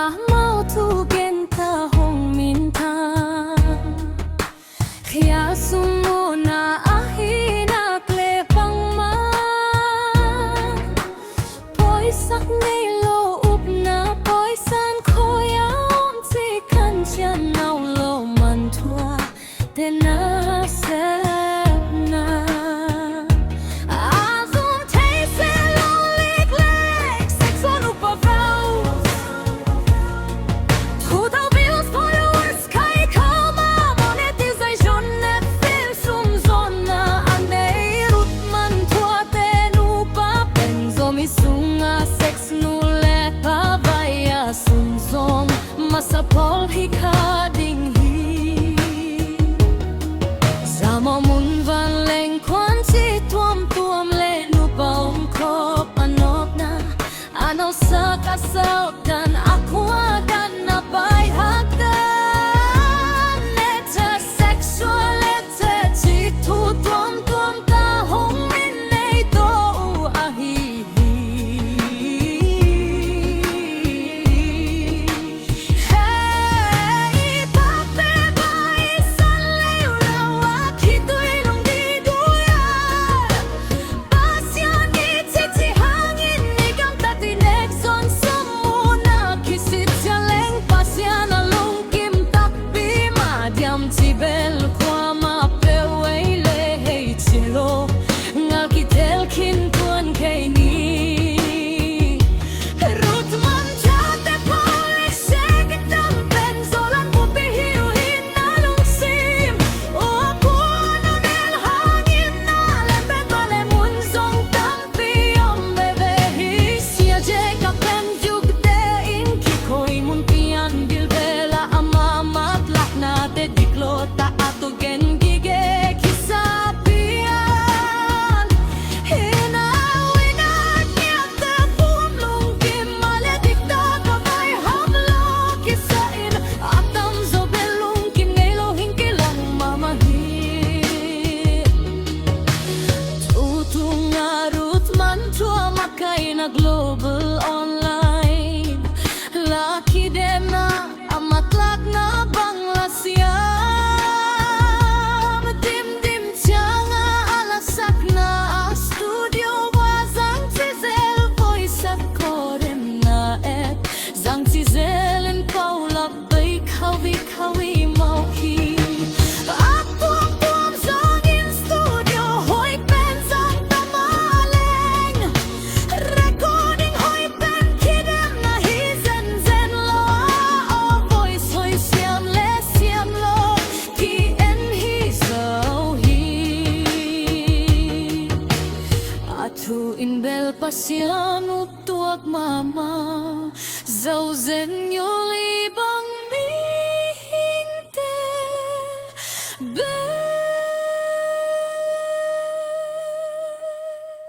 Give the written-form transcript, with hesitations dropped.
Zahmawh thu gen ta hong minthang khia summuhna ahih nakleh bangmah poisak neilo upna Pasian khoyam si kancian nawnlo Manthuah te nasepna Azum thei selo liikleek sexo Nupa kaikhawm Monetization sumzonna Ruth Manthuah te Nupa Zomi sex nakleh pavaya sumzonna sa pawl ding hi Zahmawh Vanleng Kuan chi tuam le Nupa khop anokna anaw sa kasaw dan aqua dan napay hagdan sexual chi tu tuam ta hong neilo ahih hey pape bai san leo lawa khitui long di duya Pasian chi hangin ni gam ta ti nek son summuhna kisit cha leng Pasian along kim tak pi ma diam chi bel kwa ma pe wei le hey selo ngal ki tel kin kuan kei ni Ruth Manthuah tepawl shake dam pen Zoland bupi hiu hin na lung sim o kuan nel hangin na le pen vale mun song tam pi om bebe hi sia je ka pen juk te in ki koi mun pian bil bela ama mat lak na te diklo ta ato gen gige kisapian hina wina nya te puam lung kim male dikta ka kai hamlo kisain atam zo belung kim neilo hinkilang mamahi tukna Ruth Manthuah makai na global online laki dem na amatlak na Bangladesh dim changa alasak na studio wazang tizel voice at korem na et zang tizel en pawl bai khawi mauki Tuam zong in studio hoi pen zang tamaleng recording hoi pen kidem na hi zen lo o voice hoi siam lo ki en hi so hi atu in bel Pasian tuak mama Zozen yo